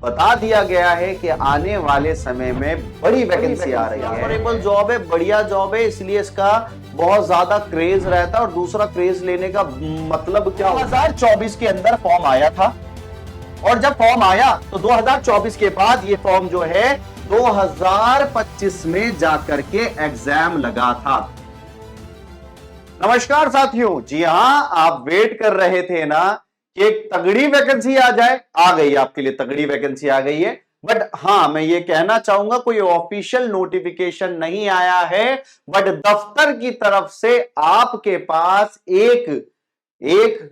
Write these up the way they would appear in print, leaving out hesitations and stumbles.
बता दिया गया है कि आने वाले समय में बड़ी वैकेंसी आ रही है। ऑनरेबल जॉब है, बढ़िया जॉब है, इसलिए इसका बहुत ज्यादा क्रेज रहता है। और दूसरा क्रेज लेने का मतलब क्या, 2024 के अंदर फॉर्म आया था, और जब फॉर्म आया तो 2024 के बाद ये फॉर्म जो है 2025 में जाकर के एग्जाम लगा था। नमस्कार साथियों, जी हां, आप वेट कर रहे थे ना कि एक तगड़ी वैकेंसी आ जाए। आ गई, आपके लिए तगड़ी वैकेंसी आ गई है। बट हां, मैं ये कहना चाहूंगा कोई ऑफिशियल नोटिफिकेशन नहीं आया है, बट दफ्तर की तरफ से आपके पास एक एक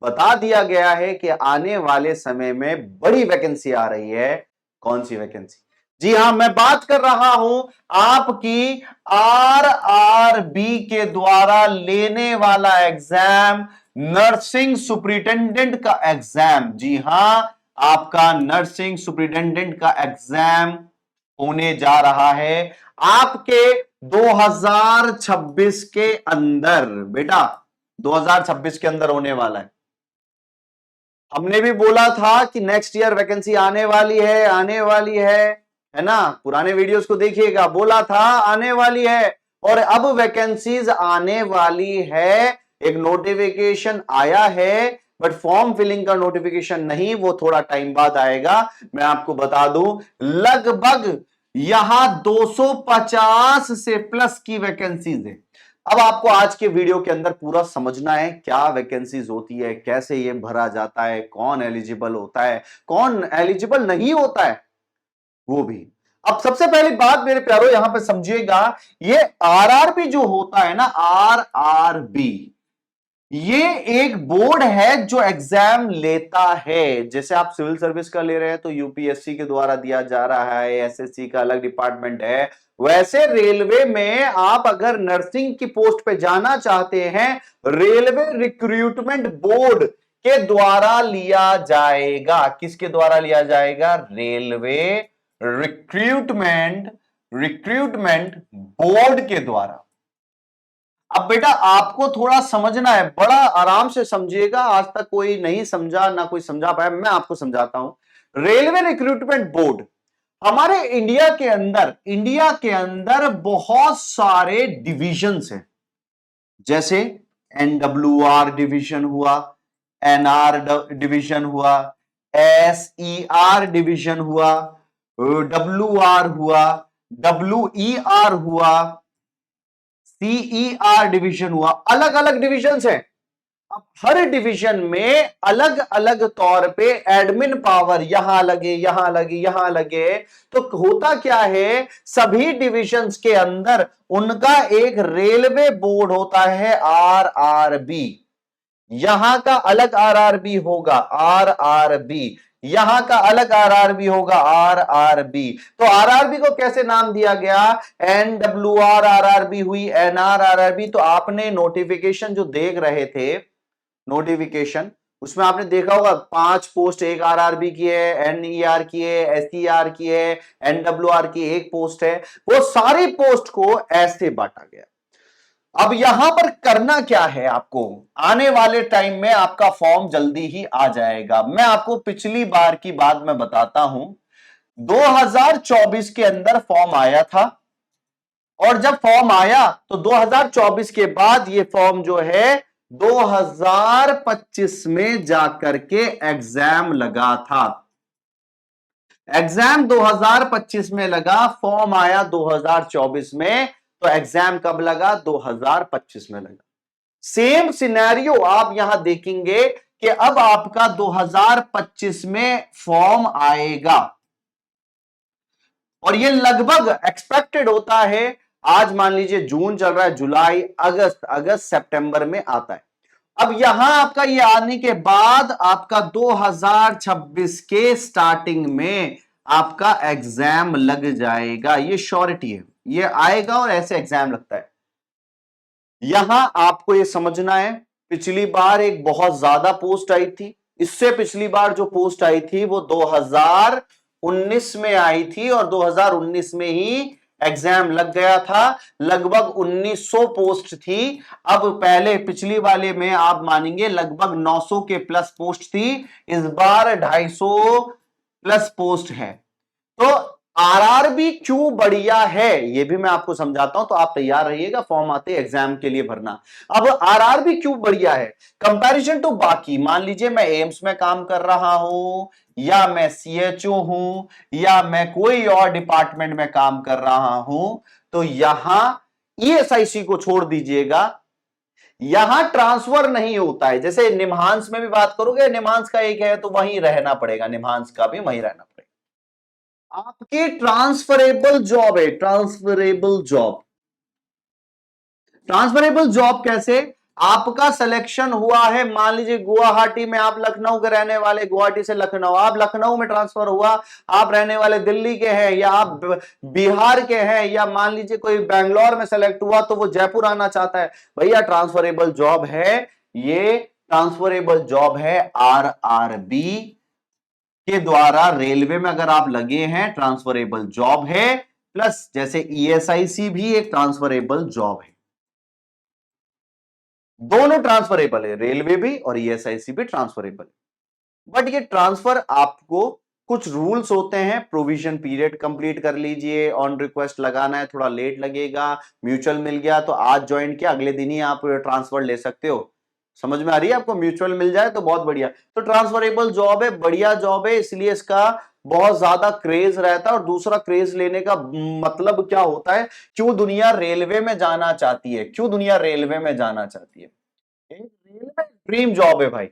बता दिया गया है कि आने वाले समय में बड़ी वैकेंसी आ रही है। कौन सी वैकेंसी? जी हां, मैं बात कर रहा हूं आपकी आरआरबी के द्वारा लेने वाला एग्जाम, नर्सिंग सुपरिटेंडेंट का एग्जाम। जी हां, आपका नर्सिंग सुपरिटेंडेंट का एग्जाम होने जा रहा है आपके 2026 के अंदर। बेटा 2026 के अंदर होने वाला है। हमने भी बोला था कि नेक्स्ट ईयर वैकेंसी आने वाली है, आने वाली है ना। पुराने वीडियोस को देखिएगा, बोला था आने वाली है, और अब वैकेंसीज आने वाली है। एक नोटिफिकेशन आया है, बट फॉर्म फिलिंग का नोटिफिकेशन नहीं, वो थोड़ा टाइम बाद आएगा। मैं आपको बता दूं, लगभग यहां 250 से प्लस की वैकेंसीज है। अब आपको आज के वीडियो के अंदर पूरा समझना है क्या वैकेंसीज होती है, कैसे ये भरा जाता है, कौन एलिजिबल होता है, कौन एलिजिबल नहीं होता है, वो भी। अब सबसे पहली बात मेरे प्यारो यहां पे समझिएगा, ये आरआरबी जो होता है ना, आरआरबी, ये एक बोर्ड है जो एग्जाम लेता है। जैसे आप सिविल सर्विस का ले रहे हैं तो यूपीएससी के द्वारा दिया जा रहा है, एसएससी का अलग डिपार्टमेंट है। वैसे रेलवे में आप अगर नर्सिंग की पोस्ट पे जाना चाहते हैं, रेलवे रिक्रूटमेंट बोर्ड के द्वारा लिया जाएगा। किसके द्वारा लिया जाएगा? रेलवे रिक्रूटमेंट रिक्रूटमेंट बोर्ड के द्वारा। अब बेटा आपको थोड़ा समझना है, बड़ा आराम से समझिएगा। आज तक कोई नहीं समझा, ना कोई समझा पाया, मैं आपको समझाता हूं। रेलवे रिक्रूटमेंट बोर्ड हमारे इंडिया के अंदर बहुत सारे डिविजन्स हैं। जैसे एनडब्ल्यूआर डिवीजन हुआ, एनआर डिवीजन हुआ, एसईआर डिवीजन हुआ, डब्ल्यूआर हुआ, डब्ल्यूईआर हुआ, सीईआर डिवीजन हुआ। अलग अलग डिविजन है। अब हर डिवीजन में अलग अलग तौर पे एडमिन पावर यहां लगे, यहां लगे, यहां लगे। तो होता क्या है, सभी डिविजन्स के अंदर उनका एक रेलवे बोर्ड होता है, आरआरबी। यहां का अलग आरआरबी होगा, आरआरबी। यहां का अलग आरआरबी होगा, आरआरबी। तो आरआरबी को कैसे नाम दिया गया? एनडब्ल्यूआर आरआरबी हुई, एनआर आरआरबी। तो आपने नोटिफिकेशन जो देख रहे थे, नोटिफिकेशन, उसमें आपने देखा होगा 5 पोस्ट एक आरआरबी की है, एनईआर की है, एसईआर की है, एनडब्ल्यूआर की एक पोस्ट है। वो सारी पोस्ट को ऐसे बांटा गया। अब यहां पर करना क्या है आपको? आने वाले टाइम में आपका फॉर्म जल्दी ही आ जाएगा। मैं आपको पिछली बार की बात मैं बताता हूं। 2024 के अंदर फॉर्म आया था, और जब फॉर्म आया तो 2024 के बाद ये फॉर्म जो है 2025 में जाकर के एग्जाम लगा था। एग्जाम 2025 में लगा, फॉर्म आया 2024 में। तो एग्जाम कब लगा? 2025 में लगा। सेम सिनेरियो आप यहां देखेंगे कि अब आपका 2025 में फॉर्म आएगा, और ये लगभग एक्सपेक्टेड होता है। आज मान लीजिए जून चल रहा है, जुलाई, अगस्त, अगस्त सितंबर में आता है। अब यहां आपका ये आने के बाद आपका 2026 के स्टार्टिंग में आपका एग्जाम लग जाएगा। ये श्योरिटी है, ये आएगा और ऐसे एग्जाम लगता है। यहां आपको ये समझना है, पिछली बार एक बहुत ज्यादा पोस्ट आई थी। इससे पिछली बार जो पोस्ट आई थी वो 2019 में आई थी, और 2019 में ही एग्जाम लग गया था। लगभग 1900 पोस्ट थी। अब पहले पिछली वाले में आप मानेंगे लगभग 900 के प्लस पोस्ट थी। इस बार 250 प्लस पोस्ट है। तो आरआरबी क्यों बढ़िया है ये भी मैं आपको समझाता हूं, तो आप तैयार रहिएगा, फॉर्म आते एग्जाम के लिए भरना। अब आरआरबी क्यों बढ़िया है कंपैरिजन टू बाकी, मान लीजिए मैं एम्स में काम कर रहा हूं, या मैं सीएचओ हूं, या मैं कोई और डिपार्टमेंट में काम कर रहा हूं, तो यहां ईएसआईसी को छोड़ दीजिएगा, यहां ट्रांसफर नहीं होता है। जैसे निमहांस में भी बात करोगे, निमहांस का एक है तो वहीं रहना पड़ेगा, निमहांस का भी वहीं रहना पड़ेगा। आपकी ट्रांसफरेबल जॉब है, ट्रांसफरेबल जॉब। ट्रांसफरेबल जॉब कैसे, आपका सिलेक्शन हुआ है, मान लीजिए गुवाहाटी में, आप लखनऊ के रहने वाले, गुवाहाटी से लखनऊ, आप लखनऊ में ट्रांसफर हुआ, आप रहने वाले दिल्ली के हैं, या आप बिहार के हैं, या मान लीजिए कोई बैंगलोर में सेलेक्ट हुआ तो वो जयपुर आना चाहता है, भैया ट्रांसफरेबल जॉब है, ये ट्रांसफरेबल जॉब है। आरआरबी के द्वारा रेलवे में अगर आप लगे हैं, ट्रांसफरेबल जॉब है, प्लस जैसे ईएसआईसी भी एक ट्रांसफरेबल जॉब है, दोनों ट्रांसफरेबल है, रेलवे भी और ईएसआईसी भी ट्रांसफरेबल है। बट ये ट्रांसफर आपको कुछ रूल्स होते हैं, प्रोविजन पीरियड कंप्लीट कर लीजिए, ऑन रिक्वेस्ट लगाना है, थोड़ा लेट लगेगा, म्यूचुअल मिल गया तो आज ज्वाइन किया, अगले दिन ही आप ट्रांसफर ले सकते हो। समझ में आ रही है आपको, म्यूचुअल मिल जाए तो बहुत बढ़िया। तो ट्रांसफरेबल जॉब है, बढ़िया जॉब है, इसलिए इसका बहुत ज्यादा क्रेज रहता है। और दूसरा क्रेज लेने का मतलब क्या होता है, क्यों दुनिया रेलवे में जाना चाहती है, क्यों दुनिया रेलवे में जाना चाहती है, रेलवे ड्रीम जॉब है भाई,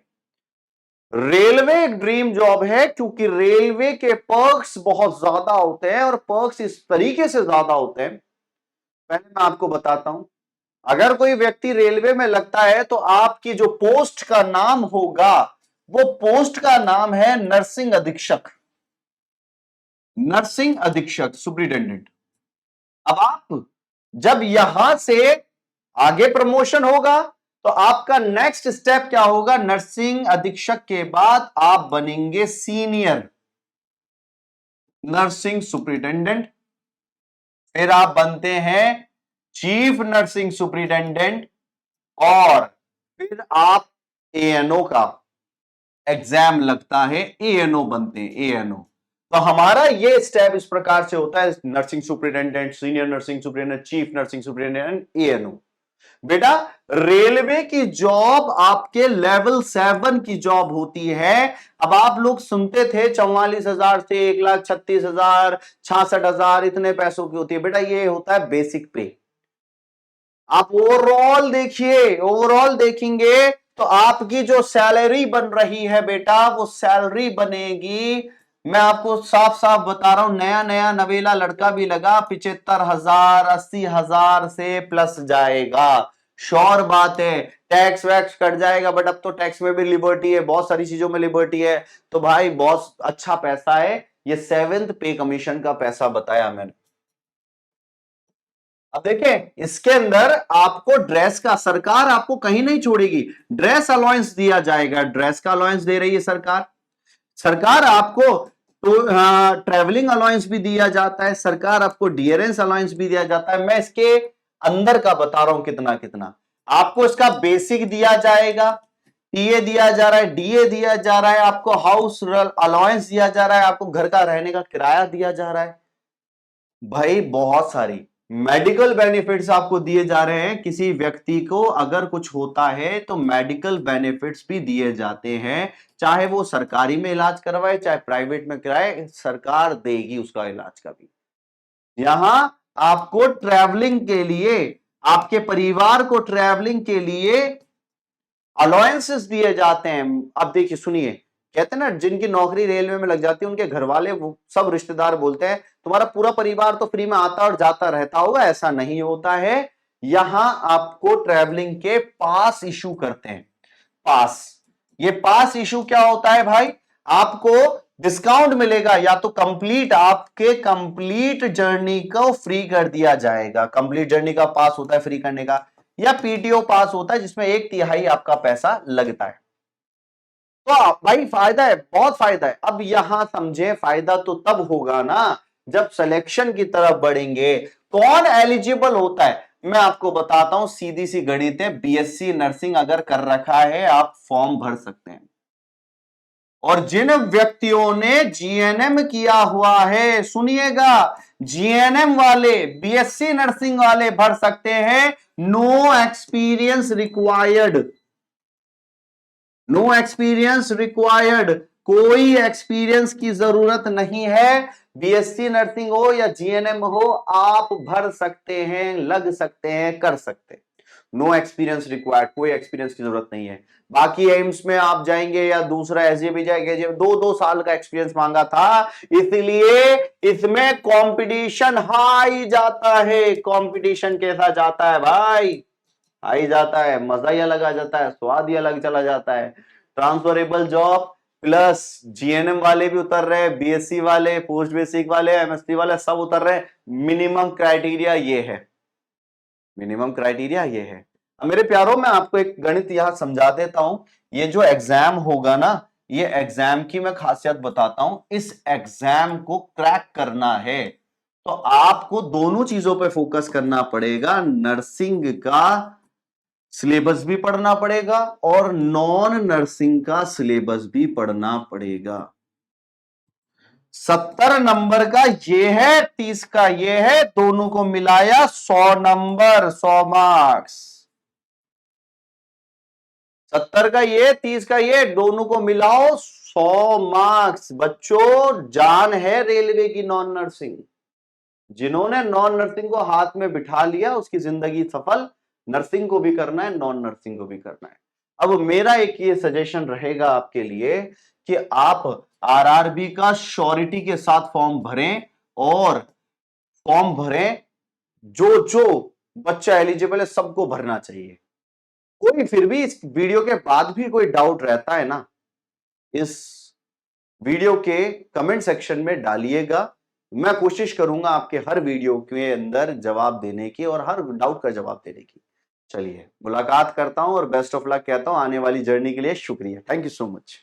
रेलवे एक ड्रीम जॉब है, क्योंकि रेलवे के पर्क्स बहुत ज्यादा होते हैं, और पर्क्स इस तरीके से ज्यादा होते हैं, पहले मैं आपको बताता हूं। अगर कोई व्यक्ति रेलवे में लगता है तो आपकी जो पोस्ट का नाम होगा, वो पोस्ट का नाम है नर्सिंग अधीक्षक, नर्सिंग अधीक्षक, सुप्रिटेंडेंट। अब आप जब यहां से आगे प्रमोशन होगा तो आपका नेक्स्ट स्टेप क्या होगा, नर्सिंग अधीक्षक के बाद आप बनेंगे सीनियर नर्सिंग सुप्रिटेंडेंट, फिर आप बनते हैं चीफ नर्सिंग सुप्रिटेंडेंट, और फिर आप एएनओ का एग्जाम लगता है, एएनओ बनते हैं, एएनओ। तो हमारा ये स्टेप इस प्रकार से होता है, nursing superintendent, senior nursing superintendent, chief nursing superintendent, ANO. बेटा रेलवे की जॉब आपके लेवल 7 की जॉब होती है। अब आप लोग सुनते थे 44,000 से 1,36,000, 66,000 इतने पैसों की होती है, बेटा ये होता है बेसिक पे। आप ओवरऑल देखिए, ओवरऑल देखेंगे तो आपकी जो सैलरी बन रही है बेटा, वो सैलरी बनेगी, मैं आपको साफ साफ बता रहा हूं, नया नया नवेला लड़का भी लगा 75,000, 80,000 से प्लस जाएगा, श्योर बात है। टैक्स वैक्स कट जाएगा, बट अब तो टैक्स में भी लिबर्टी है, बहुत सारी चीजों में लिबर्टी है, तो भाई बहुत अच्छा पैसा है। ये 7th पे कमीशन का पैसा बताया मैंने। अब देखें इसके अंदर आपको ड्रेस का, सरकार आपको कहीं नहीं छोड़ेगी, ड्रेस अलाउंस दिया जाएगा, ड्रेस का अलाउंस दे रही है सरकार, सरकार आपको तो ट्रेवलिंग अलाउंस भी दिया जाता है, सरकार आपको डियरेंस अलाउंस भी दिया जाता है। मैं इसके अंदर का बता रहा हूं कितना कितना आपको, इसका बेसिक दिया जाएगा, टीए दिया जा रहा है, डीए दिया जा रहा है, आपको हाउस अलाउंस दिया जा रहा है, आपको घर का रहने का किराया दिया जा रहा है, भाई बहुत सारी मेडिकल बेनिफिट्स आपको दिए जा रहे हैं। किसी व्यक्ति को अगर कुछ होता है तो मेडिकल बेनिफिट्स भी दिए जाते हैं, चाहे वो सरकारी में इलाज करवाए चाहे प्राइवेट में कराए, सरकार देगी उसका इलाज का भी। यहां आपको ट्रैवलिंग के लिए, आपके परिवार को ट्रैवलिंग के लिए अलाउंसेस दिए जाते हैं। अब देखिए सुनिए, कहते हैं ना जिनकी नौकरी रेलवे में लग जाती है उनके घर वाले वो सब रिश्तेदार बोलते हैं तुम्हारा पूरा परिवार तो फ्री में आता और जाता रहता होगा, ऐसा नहीं होता है। यहां आपको ट्रैवलिंग के पास इशू करते हैं, पास। ये पास इशू क्या होता है भाई, आपको डिस्काउंट मिलेगा, या तो कंप्लीट आपके कंप्लीट जर्नी को फ्री कर दिया जाएगा, कंप्लीट जर्नी का पास होता है फ्री करने का, या पीटीओ पास होता है जिसमें 1/3 आपका पैसा लगता है। तो भाई फायदा है, बहुत फायदा है। अब यहां समझे फायदा तो तब होगा ना जब सिलेक्शन की तरफ बढ़ेंगे। कौन एलिजिबल होता है मैं आपको बताता हूं, सीधी सी गणित है, बीएससी नर्सिंग अगर कर रखा है आप फॉर्म भर सकते हैं, और जिन व्यक्तियों ने जीएनएम किया हुआ है, सुनिएगा, जीएनएम वाले, बीएससी नर्सिंग वाले भर सकते हैं, no experience required, no experience required, कोई एक्सपीरियंस की जरूरत नहीं है। बीएससी नर्सिंग हो या जीएनएम हो, आप भर सकते हैं, लग सकते हैं, कर सकते हैं। नो एक्सपीरियंस रिक्वायर्ड, कोई एक्सपीरियंस की जरूरत नहीं है। बाकी एम्स में आप जाएंगे या दूसरा एसजे भी जाएंगे, 2-2 साल का एक्सपीरियंस मांगा था, इसलिए इसमें कंपटीशन हाई जाता है। कंपटीशन कैसा जाता है भाई? हाई जाता है, मजा ही अलग आ जाता है, स्वाद ही अलग चला जाता है। ट्रांसफरेबल जॉब प्लस जीएनएम वाले भी उतर रहे हैं, बीएससी वाले, पोस्ट बेसिक वाले, एमएससी वाले सब उतर रहे हैं। मिनिमम क्राइटेरिया ये है, मिनिमम क्राइटेरिया ये है। अब मेरे प्यारों, मैं आपको एक गणित यहां समझा देता हूं। ये जो एग्जाम होगा ना, ये एग्जाम की मैं खासियत बताता हूं। इस एग्जाम को क्रैक करना है तो आपको दोनों चीजों पे फोकस करना पड़ेगा। नर्सिंग का सिलेबस भी पढ़ना पड़ेगा और नॉन नर्सिंग का सिलेबस भी पढ़ना पड़ेगा। 70 नंबर का ये है, 30 का ये है, दोनों को मिलाया 100 नंबर, 100 मार्क्स। 70 का ये, 30 का ये, दोनों को मिलाओ 100 मार्क्स। बच्चों, जान है रेलवे की नॉन नर्सिंग। जिन्होंने नॉन नर्सिंग को हाथ में बिठा लिया, उसकी जिंदगी सफल। नर्सिंग को भी करना है, नॉन नर्सिंग को भी करना है। अब मेरा एक ये सजेशन रहेगा आपके लिए कि आप आरआरबी का श्योरिटी के साथ फॉर्म भरें, और फॉर्म भरें, जो जो बच्चा एलिजिबल है सबको भरना चाहिए। कोई फिर भी इस वीडियो के बाद भी कोई डाउट रहता है ना, इस वीडियो के कमेंट सेक्शन में डालिएगा। मैं कोशिश करूंगा आपके हर वीडियो के अंदर जवाब देने की और हर डाउट का जवाब देने की। चलिए, मुलाकात करता हूं और बेस्ट ऑफ लक कहता हूं आने वाली जर्नी के लिए। शुक्रिया, थैंक यू सो मच।